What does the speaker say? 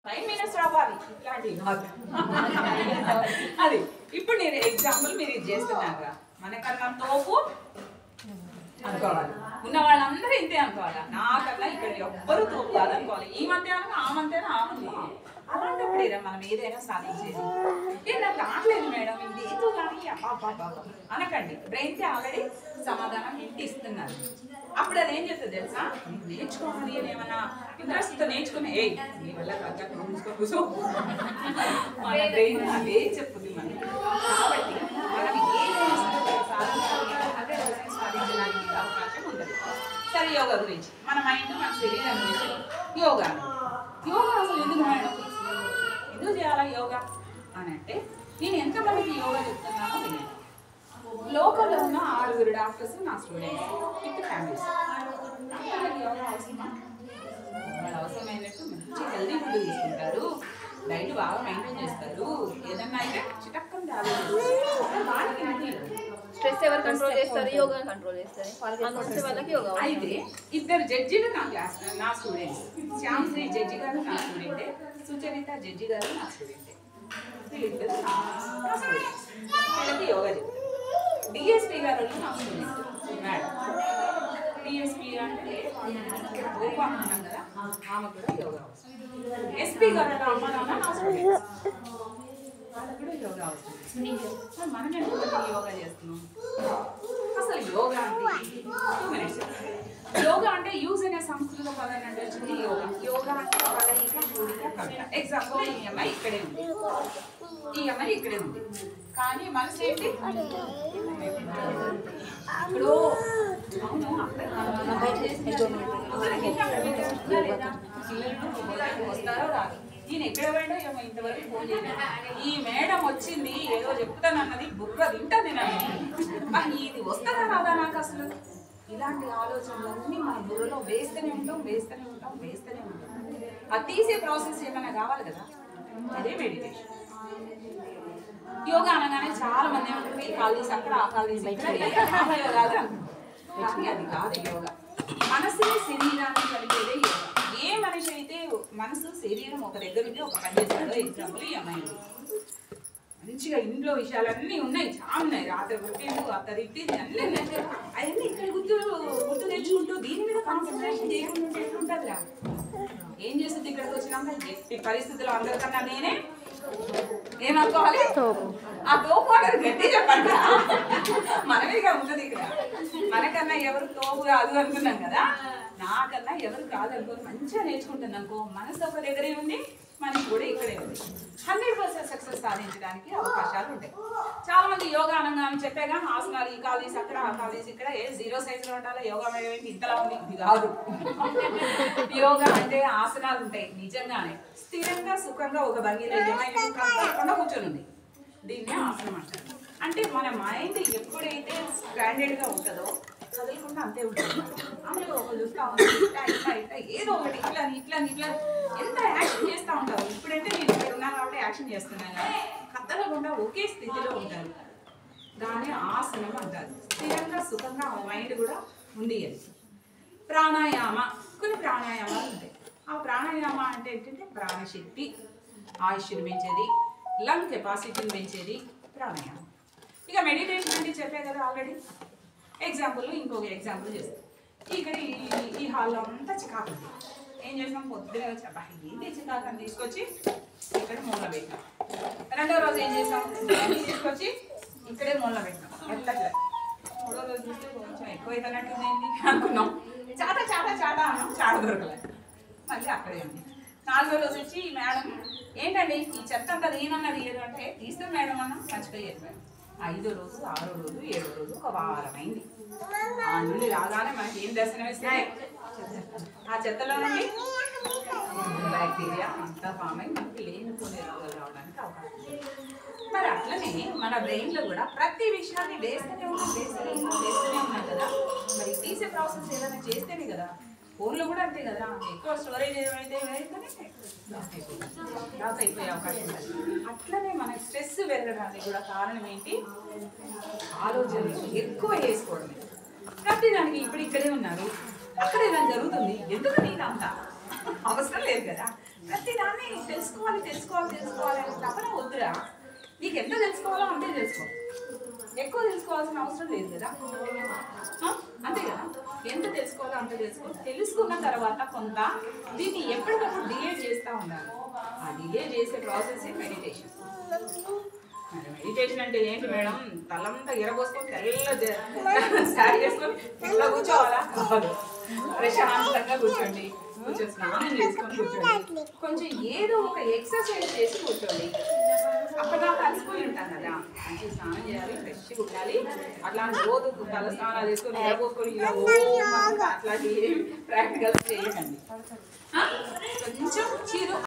5 minutes రావాలి ఇట్లాంటివి కాదు. అది ఇప్పుడు నేను ఎగ్జాంపుల్ మీరు ఇది చేస్తున్నారా, మనకన్నా తోపు అనుకోవాలి, ఉన్న వాళ్ళందరూ ఇంతే అనుకోవాలి, నాకన్నా ఇక్కడ ఎవ్వరు తోపు కాదనుకోవాలి. ఈ మధ్యాహ్నం ఆ మధ్యాహ్నం ఆ మధ్యాహ్నం అలాంటప్పుడేరా మనం ఏదైనా సాధించేది. నాకు రావట్లేదు మేడం ఇది ఏదో కానీ అబ్బా అనకండి. బ్రెయిన్కి ఆల్రెడీ సమాధానం ఇంటి ఇస్తున్నారు. అప్పుడు అది ఏం చేస్తుంది తెలుసా, నేర్చుకోవాలి అని ఏమన్నా ఇంట్రెస్ట్తో నేర్చుకుని ఏ నీ వల్ల కూర్చో మన బ్రెయిన్ అదే చెప్పుద్ది మనకి. కాబట్టి మనం ఏదైనా సాధించడానికి అవకాశం ఉంటుంది. సరే యోగా గురించి, మన మైండ్ మన శరీరం గురించి యోగా అసలు ఎందుకు మేడం ఎందుకు చేయాలా యోగా అని అంటే, నేను ఎంతమందికి యోగా చెప్తున్నానో వినండి. లోకల్లో ఉన్న 6 డాక్టర్స్ నా స్టూడెంట్స్ విత్ ఫ్యామిలీస్. డాక్టర్లకు యోగా అవసరమా? వాళ్ళు అవసరమైనట్టు మంచి హెల్దీ ఫుడ్ తీసుకుంటారు, డైట్ బాగా మెయింటైన్ చేస్తారు, ఏదన్నా అయితే చిటక్కని తాగలేదు. వాళ్ళకి స్ట్రెస్ ఎవరు కంట్రోల్ చేస్తారు? యోగా కంట్రోల్ చేస్తారు. వాళ్ళకి యోగా. అయితే 2 జడ్జిలు నా క్లాస్ నా స్టూడెంట్స్. శ్యామ్ శ్రీ జడ్జి గారు నా స్టూడెంటే, సుచరిత జడ్జి గారు నా స్టూడెంటే. వీళ్ళిద్దరు నా స్టూడెంట్స్. వీళ్ళకి యోగా చెప్తారు. డిఎస్పీ గారు నా స్టూడెంట్ మేడం. డిఎస్పీ అంటే గోప అన్నాం కదా, ఆమె కూడా యోగా అవసరం. ఎస్పీ గారు అమ్మ నాన్న నా స్టూడెంట్స్, వాళ్ళకు కూడా యోగా అవసరం. మనం ఎందుకు యోగా చేస్తున్నాం? అసలు యోగా అంటే 2 minutes. యోగా అంటే యూజ్ అనే సంస్కృత పదాన్ని అంటే వచ్చింది యోగా. యోగా అంటే కలయిక, కూడిక, కవిత. ఎగ్జాంపుల్ ఈ అమ్మాయి ఇక్కడే ఉంది, ఈ అమ్మాయి ఇక్కడే ఉంది, కానీ మనసు ఏంటి ఇప్పుడు వస్తారో రాదు. నేను ఎక్కడ పోయినా ఏమో ఇంతవరకు ఫోన్ చేయలేదు. ఈ మేడం వచ్చింది ఏదో చెప్తానన్నది బుర్ర తింటాను నేను. ఇది వస్తుందా రాదా నాకు అసలు? ఇలాంటి ఆలోచనలన్నీ మన బుర్రలో వేస్తూనే ఉంటాం. అది తీసే ప్రాసెస్ ఏమైనా కావాలి కదా, అదే మెడిటేషన్. యోగా అనగానే చాలా మంది ఏమంటారు, ఈ కాలు తీసి అక్కడ, ఆ కాలు తీసి ఇక్కడ, యోగాలు అనుకుంటారు. కానీ అది కాదు యోగా. మనసుని శరీరాన్ని కలిపేదే యోగా. ఏ మనిషి అయితే మనసు శరీరం ఒక దగ్గర ఉంటే ఒక పని చేస్తాడో, ఎగ్జాంపుల్ ఈ అమ్మాయి మంచిగా ఇంట్లో విషయాలన్నీ ఉన్నాయి, చాలా ఉన్నాయి. రాత్రి పుట్టిండు, అత్త తిట్టింది, అన్నీ ఉన్నాయి. అవన్నీ ఇక్కడ గుర్తు తెచ్చుకుంటూ దీని మీద కాన్సన్ట్రేషన్ చేయకుండా ఎట్లుంటుంది రా. ఏం చేస్తుంది ఇక్కడికి వచ్చినాక, ఎట్టి పరిస్థితుల్లో అందరికన్నా నేనే ఏమనుకోవాలి, ఆ తోపు అనేది గట్టి చెప్పండి. మనమేగా ఉంటుంది ఇక్కడ. మనకన్నా ఎవరు తోపు కాదు అనుకున్నాం కదా, నాకన్నా ఎవరు కాదు అనుకోని మంచిగా నేర్చుకుంటుంది అనుకో, మనసు ఒక దగ్గరే ఉంది, మనకి కూడా ఇక్కడే ఉంది. 100% సక్సెస్ సాధించడానికి అవకాశాలు ఉంటాయి. చాలా మంది యోగా అనగానే చెప్పేగా ఆసనాలు, ఈ కాలేజ్ అక్కడ, ఆ కాలేజ్ ఇక్కడ, 0 సైజులో ఉండాలి యోగా ఏంటి ఇంతలా ఉంది, ఇది కాదు. యోగా అంటే ఆసనాలు ఉంటాయి, నిజంగానే స్థిరంగా సుఖంగా ఒక భంగిలో ఏమైనా కూర్చొని ఉంది, దీన్నే ఆసనం అంటారు. అంటే మన మైండ్ ఎప్పుడైతే స్టాండర్డ్గా ఉంటుందో చదువుకుంటే అంతే ఉంటుంది. అందులో ఒక చూస్తూ ఉంటాం ఏదో ఒకటి ఇట్లా ఎంత యాక్షన్ చేస్తూ ఉంటారు. ఇప్పుడంటే నేను ఇక్కడ ఉన్నాను కాబట్టి యాక్షన్ చేస్తున్నాను, కదలకుండా ఒకే స్థితిలో ఉంటారు. దాన్ని ఆసనం అంటారు. స్థిరంగా సుఖంగా మైండ్ కూడా ఉంది అని. ప్రాణాయామ, కొన్ని ప్రాణాయామాలు ఉంటాయి. ఆ ప్రాణాయామ అంటే ఏంటంటే ప్రాణశక్తి, ఆయుష్ని పెంచేది, లంగ్ కెపాసిటీని పెంచేది ప్రాణాయామం. ఇక మెడిటేషన్ అంటే చెప్పే కదా ఆల్రెడీ. ఎగ్జాంపుల్ ఇంకొక ఎగ్జాంపుల్ చేస్తాం. ఇక్కడ ఈ హాల్లో అంతా చికాకు ఉంది. ఏం చేసినాం, పొద్దునే వచ్చి అబ్బా ఏంటి చికాకు అని తీసుకొచ్చి ఇక్కడ మూల పెట్టాం. రెండో రోజు ఏం చేసాం, తీసుకొచ్చి ఇక్కడే మూల పెట్టాం. ఎట్లా 3వ రోజు చూస్తే కొంచెం ఎక్కువైతున్నట్టుంది ఏంటి అనుకున్నాం, చాటా అన్నాం, చాట దొరకలేదు, మళ్ళీ అక్కడే ఉంది. 4వ రోజు వచ్చి మేడం ఏంటండి ఈ చెత్త అంతా ఏమన్నది ఏదో అంటే తీస్తే మేడం అన్నాం, మర్చిపోయి చెప్పాను. 5వ రోజు, 6వ రోజు, 7వ రోజు, ఒక వారం అయింది. ఆ నుండి రాగానే మనకి ఏం దర్శనం ఇస్తాయి, ఆ చెత్తలో నుండి బ్యాక్టీరియా అంతా ఫామ్ అయి మనకి లేనిపోయే రోగాలు రావడానికి అవకాశం ఉంది. మరి అట్లనే మన బ్రెయిన్లో కూడా ప్రతి విషయాన్ని వేస్తూనే ఉన్నాం కదా. మరి తీసే ప్రాసెస్ ఏదైనా చేస్తేనే కదా. ఫోన్లో కూడా అంతే కదా, ఎక్కువ స్టోరేజ్ ఏమైతే లాస్ అయిపోయే అవకాశం ఉంది. అట్లనే మనకి స్ట్రెస్ పెరగడానికి కూడా కారణం ఏంటి, ఆలోచనలు ఎక్కువ వేసుకోవడమే. ప్రతి దానికి ఇప్పుడు ఇక్కడే ఉన్నారు, అక్కడ ఏదైనా జరుగుతుంది, ఎందుకు నీకు అంతా అవసరం లేదు కదా. ప్రతి దాన్ని తెలుసుకోవాలి అని తపన వద్దురా. నీకు ఎంత తెలుసుకోవాలో అంతే తెలుసుకో, ఎక్కువ తెలుసుకోవాల్సిన అవసరం లేదు కదా. అంతే కదా, ఎంత తెలుసుకోవాలో అంత తెలుసుకో. తెలుసుకున్న తర్వాత కొంత దీన్ని ఎప్పటికప్పుడు డిలే చేస్తూ ఉండాలి. ఆ డిలే చేసే ప్రాసెస్ మెడిటేషన్. మెడిటేషన్ అంటే ఏంటి మేడం? తలంతా ఎరబోసుకొని తెల్ల శారీ వేసుకొని ఇట్లా కూర్చోవాలా? ప్రశాంతంగా కూర్చోండి, కొంచెం స్నానం చేసుకొని కూర్చోండి, కొంచెం ఏదో ఒక ఎక్సర్సైజ్ చేసి కూర్చోండి. అప్పుడు నాకు అలసిపోయి ఉంటాను కదా, మంచి స్నానం చేయాలి, ఫ్రెష్గా ఉండాలి. అట్లా రోజు తల స్నానాలు చేసుకొని ఎరబోసుకొని అట్లాంటి ప్రాక్టికల్స్ చేయకండి. కొంచెం చిరు